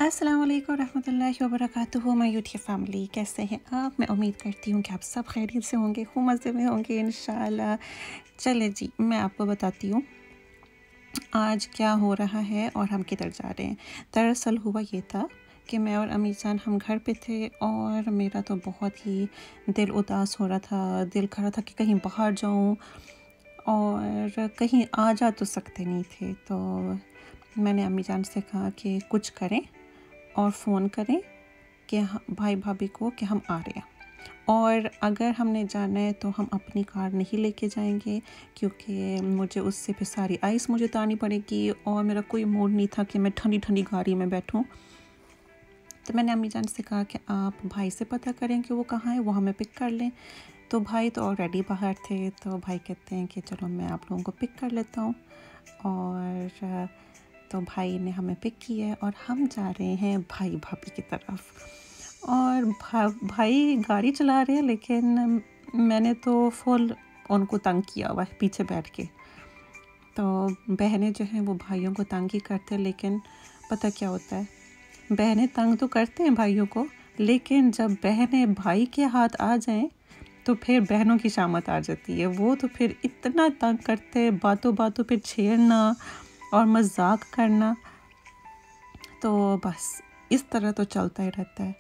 अस्सलाम वालेकुम रहमतुल्लाहि व बरकातुहू। माय यूट्यूब फैमिली, कैसे हैं आप? मैं उम्मीद करती हूँ कि आप सब खैरियत से होंगे, खूब मज़े में होंगे इंशाल्लाह। चले जी, मैं आपको बताती हूँ आज क्या हो रहा है और हम किधर जा रहे हैं। दरअसल हुआ ये था कि मैं और अम्मी जान हम घर पे थे और मेरा तो बहुत ही दिल उदास हो रहा था। दिल कर रहा था कि कहीं बाहर जाऊँ और कहीं आ जा तो सकते नहीं थे। तो मैंने अम्मी जान से कहा कि कुछ करें और फ़ोन करें कि भाई भाभी को कि हम आ रहे हैं, और अगर हमने जाना है तो हम अपनी कार नहीं लेके जाएंगे क्योंकि मुझे उससे फिर सारी आइस मुझे उतारनी पड़ेगी और मेरा कोई मूड नहीं था कि मैं ठंडी ठंडी गाड़ी में बैठूं। तो मैंने अम्मी जान से कहा कि आप भाई से पता करें कि वो कहाँ है, वो हमें पिक कर लें। तो भाई तो ऑलरेडी बाहर थे, तो भाई कहते हैं कि चलो मैं आप लोगों को पिक कर लेता हूँ। और तो भाई ने हमें पिक किया है और हम जा रहे हैं भाई भाभी की तरफ। और भाई गाड़ी चला रहे हैं, लेकिन मैंने तो फुल उनको तंग किया हुआ है पीछे बैठ के। तो बहनें जो हैं वो भाइयों को तंग ही करते हैं, लेकिन पता क्या होता है, बहनें तंग तो करते हैं भाइयों को, लेकिन जब बहनें भाई के हाथ आ जाएं तो फिर बहनों की शामत आ जाती है। वो तो फिर इतना तंग करते हैं, बातों बातों पे छेड़ना और मजाक करना। तो बस इस तरह तो चलता ही रहता है।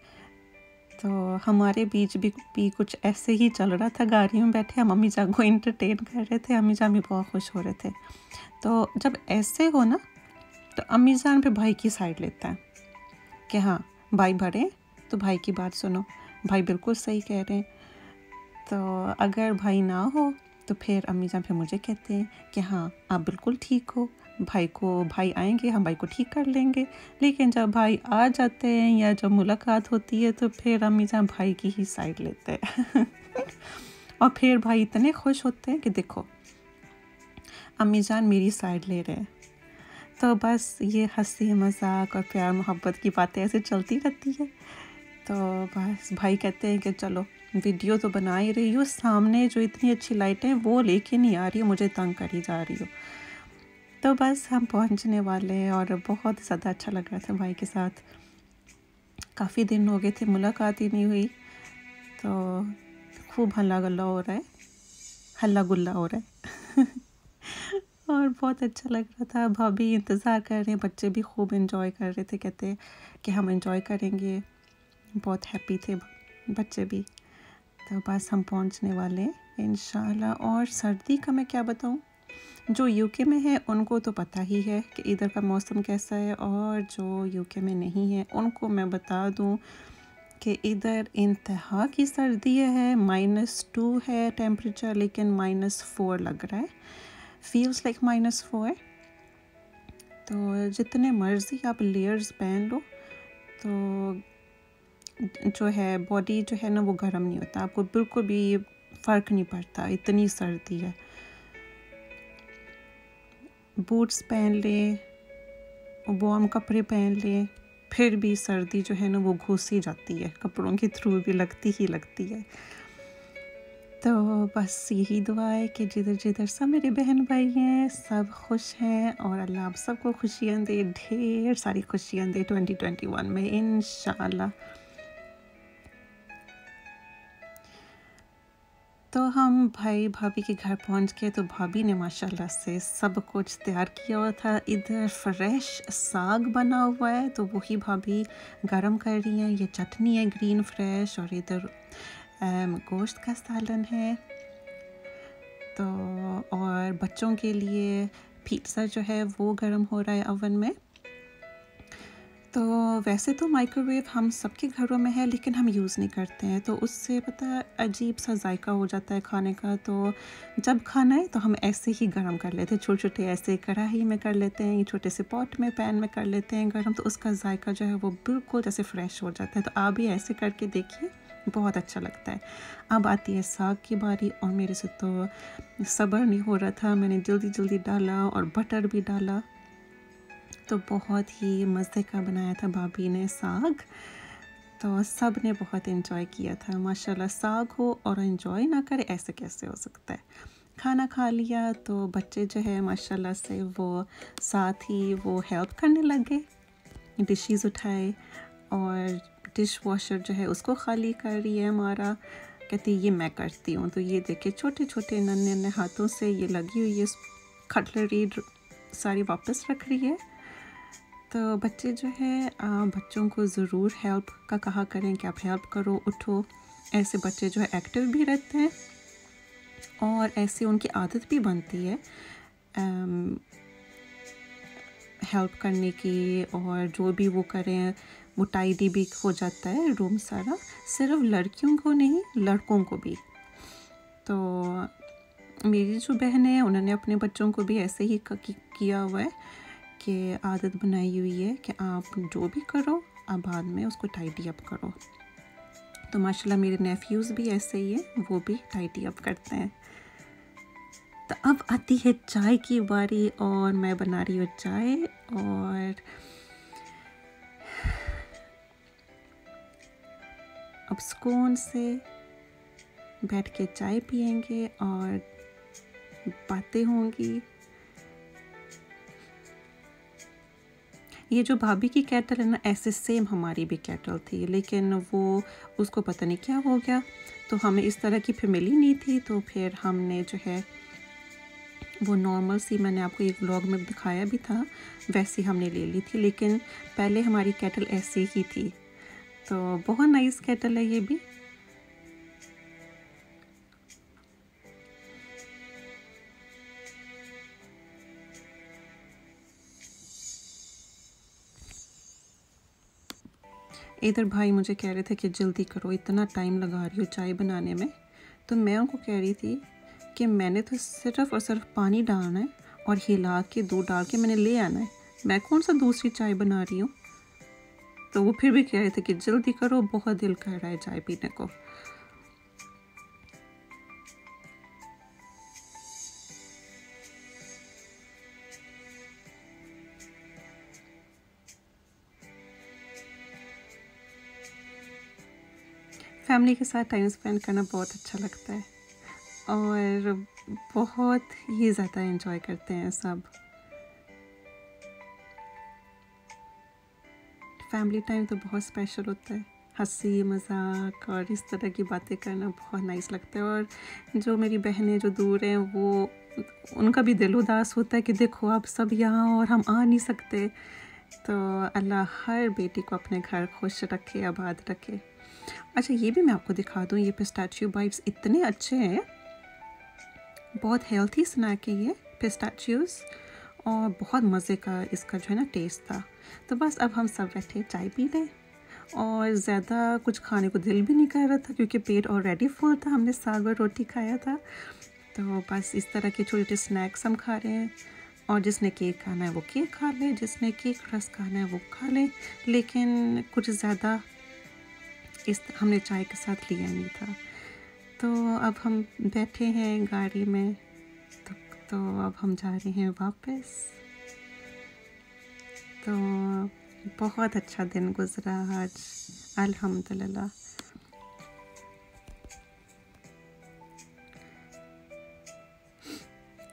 तो हमारे बीच भी कुछ ऐसे ही चल रहा था। गाड़ी में बैठे हम अम्मी जान को एंटरटेन कर रहे थे, अम्मी जान भी बहुत खुश हो रहे थे। तो जब ऐसे हो ना, तो अम्मी जान पे भाई की साइड लेता है कि हाँ भाई बड़े, तो भाई की बात सुनो, भाई बिल्कुल सही कह रहे हैं। तो अगर भाई ना हो तो फिर अम्मी जान फिर मुझे कहते हैं कि हाँ आप बिल्कुल ठीक हो, भाई आएंगे, हम भाई को ठीक कर लेंगे। लेकिन जब भाई आ जाते हैं या जब मुलाकात होती है तो फिर अम्मी जान भाई की ही साइड लेते हैं और फिर भाई इतने खुश होते हैं कि देखो अम्मी जान मेरी साइड ले रहे हैं। तो बस ये हंसी मजाक और प्यार मोहब्बत की बातें ऐसे चलती रहती है। तो बस भाई कहते हैं कि चलो वीडियो तो बना ही रही हो, सामने जो इतनी अच्छी लाइटें हैं वो लेके नहीं आ रही हो, मुझे तंग करी जा रही हो। तो बस हम पहुंचने वाले हैं और बहुत ज़्यादा अच्छा लग रहा था भाई के साथ। काफ़ी दिन हो गए थे, मुलाकात ही नहीं हुई। तो खूब हल्ला गुल्ला हो रहा है, हल्ला गुल्ला हो रहा है और बहुत अच्छा लग रहा था। भाभी इंतज़ार कर रहे हैं, बच्चे भी खूब एंजॉय कर रहे थे, कहते कि हम एंजॉय करेंगे। बहुत हैप्पी थे बच्चे भी। तो बस हम पहुंचने वाले हैं इंशाल्लाह। और सर्दी का मैं क्या बताऊं, जो यूके में है उनको तो पता ही है कि इधर का मौसम कैसा है, और जो यूके में नहीं है उनको मैं बता दूं कि इधर इंतहा की सर्दी है। -2 है टेम्परेचर, लेकिन -4 लग रहा है, फील्स लाइक -4। तो जितने मर्जी आप लेयर्स पहन लो तो जो है बॉडी जो है ना वो गर्म नहीं होता, आपको बिल्कुल भी फ़र्क नहीं पड़ता, इतनी सर्दी है। बूट्स पहन लें, वार्म कपड़े पहन लें, फिर भी सर्दी जो है ना वो घुस ही जाती है, कपड़ों के थ्रू भी लगती ही लगती है। तो बस यही दुआ है कि जिधर जिधर सब मेरे बहन भाई हैं सब खुश हैं, और अल्लाह आप सबको खुशियाँ दे, ढेर सारी खुशियाँ दे 2021 में इंशाल्लाह। तो हम भाई भाभी के घर पहुंच गए। तो भाभी ने माशाल्लाह से सब कुछ तैयार किया हुआ था। इधर फ्रेश साग बना हुआ है तो वही भाभी गरम कर रही हैं। ये चटनी है ग्रीन फ्रेश, और इधर गोश्त का सालन है। तो और बच्चों के लिए पिज़्ज़ा जो है वो गरम हो रहा है ओवन में। तो वैसे तो माइक्रोवेव हम सबके घरों में है, लेकिन हम यूज़ नहीं करते हैं, तो उससे पता है अजीब सा जायका हो जाता है खाने का। तो जब खाना है तो हम ऐसे ही गरम कर लेते हैं, छोटे छोटे ऐसे कढ़ाई में कर लेते हैं, छोटे से पॉट में पैन में कर लेते हैं गरम, तो उसका जायका जो है वो बिल्कुल जैसे फ्रेश हो जाता है। तो आप भी ऐसे करके देखिए, बहुत अच्छा लगता है। अब आती है साग की बारी, और मेरे से तो सब्र नहीं हो रहा था, मैंने जल्दी जल्दी डाला और बटर भी डाला। तो बहुत ही मज़े का बनाया था भाभी ने साग। तो सब ने बहुत एंजॉय किया था। माशाल्लाह, साग हो और एंजॉय ना करे ऐसे कैसे हो सकता है। खाना खा लिया तो बच्चे जो है माशाल्लाह से वो साथ ही वो हेल्प करने लग गए। डिशेस उठाए और डिश वॉशर जो है उसको खाली कर रही है हमारा। कहती ये मैं करती हूँ। तो ये देखिए छोटे छोटे नन्हे नन्हे हाथों से ये लगी हुई है, कटलरी सारी वापस रख रही है। तो बच्चे जो है बच्चों को ज़रूर हेल्प का कहा करें कि आप हेल्प करो, उठो। ऐसे बच्चे जो है एक्टिव भी रहते हैं और ऐसे उनकी आदत भी बनती है हेल्प करने की, और जो भी वो करें वो टाइडी भी हो जाता है रूम सारा। सिर्फ लड़कियों को नहीं, लड़कों को भी। तो मेरी जो बहन है उन्होंने अपने बच्चों को भी ऐसे ही किया हुआ है कि आदत बनाई हुई है कि आप जो भी करो आप बाद में उसको टाइडी अप करो। तो माशाल्लाह मेरे नेफ्यूज़ भी ऐसे ही हैं, वो भी टाइडी अप करते हैं। तो अब आती है चाय की बारी और मैं बना रही हूँ चाय, और अब सुकून से बैठ के चाय पियेंगे और बातें होंगी। ये जो भाभी की केटल है ना, ऐसे सेम हमारी भी केटल थी, लेकिन वो उसको पता नहीं क्या हो गया। तो हमें इस तरह की फिर मिली नहीं थी, तो फिर हमने जो है वो नॉर्मल सी, मैंने आपको एक व्लॉग में दिखाया भी था, वैसी हमने ले ली थी। लेकिन पहले हमारी केटल ऐसी ही थी। तो बहुत नाइस केटल है ये भी। इधर भाई मुझे कह रहे थे कि जल्दी करो, इतना टाइम लगा रही हो चाय बनाने में। तो मैं उनको कह रही थी कि मैंने तो सिर्फ़ और सिर्फ पानी डालना है और हिला के दूध डाल के मैंने ले आना है, मैं कौन सा दूसरी चाय बना रही हूँ। तो वो फिर भी कह रहे थे कि जल्दी करो, बहुत दिल कर रहा है चाय पीने को। फैमिली के साथ टाइम स्पेंड करना बहुत अच्छा लगता है और बहुत ही ज़्यादा एंजॉय करते हैं सब। फैमिली टाइम तो बहुत स्पेशल होता है, हंसी मजाक और इस तरह की बातें करना बहुत नाइस लगता है। और जो मेरी बहनें जो दूर हैं वो, उनका भी दिल उदास होता है कि देखो आप सब यहाँ और हम आ नहीं सकते। तो अल्लाह हर बेटी को अपने घर खुश रखे, आबाद रखे। अच्छा ये भी मैं आपको दिखा दूँ, ये पिस्ताचियो बाइट्स इतने अच्छे हैं, बहुत हेल्थी स्नैक है ये पिस्ताचियोज़, और बहुत मज़े का इसका जो है ना टेस्ट था। तो बस अब हम सब बैठे चाय पी लें, और ज़्यादा कुछ खाने को दिल भी नहीं कर रहा था क्योंकि पेट ऑलरेडी फुल था, हमने साग और रोटी खाया था। तो बस इस तरह के छोटे छोटे स्नैक्स हम खा रहे हैं, और जिसने केक खाना है वो केक खा ले, जिसने केक रस खाना है वो खा ले, लेकिन कुछ ज़्यादा इस हमने चाय के साथ लिया नहीं था। तो अब हम बैठे हैं गाड़ी में, तो अब हम जा रहे हैं वापस। तो बहुत अच्छा दिन गुज़रा आज, अल्हम्दुलिल्लाह।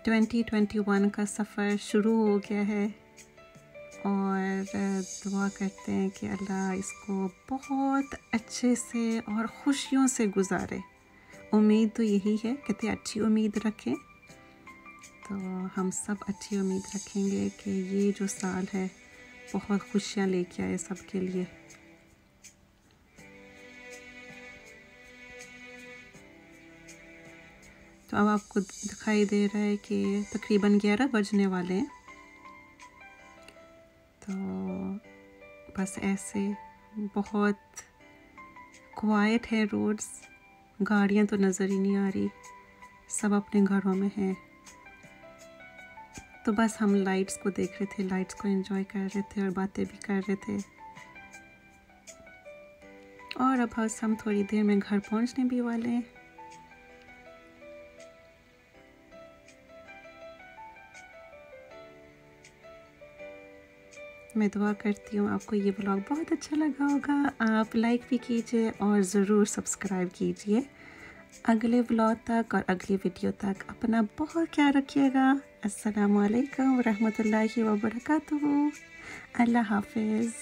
ट्वेंटी 2021 का सफ़र शुरू हो गया है, और दुआ करते हैं कि अल्लाह इसको बहुत अच्छे से और खुशियों से गुजारे। उम्मीद तो यही है, कहते अच्छी उम्मीद रखें। तो हम सब अच्छी उम्मीद रखेंगे कि ये जो साल है बहुत खुशियाँ लेके आए सबके लिए। तो अब आपको दिखाई दे रहा है कि तकरीबन 11 बजने वाले हैं। तो बस ऐसे बहुत क्वाइट है रोड्स, गाड़ियाँ तो नज़र ही नहीं आ रही, सब अपने घरों में हैं। तो बस हम लाइट्स को देख रहे थे, लाइट्स को एंजॉय कर रहे थे और बातें भी कर रहे थे। और अब बस हम थोड़ी देर में घर पहुंचने भी वाले हैं। मैं दुआ करती हूँ आपको ये व्लॉग बहुत अच्छा लगा होगा। आप लाइक भी कीजिए और ज़रूर सब्सक्राइब कीजिए। अगले व्लॉग तक और अगली वीडियो तक अपना बहुत ख्याल रखिएगा। अस्सलामु अलैकुम व रहमतुल्लाहि व बरकातुहू। अल्लाह हाफिज़।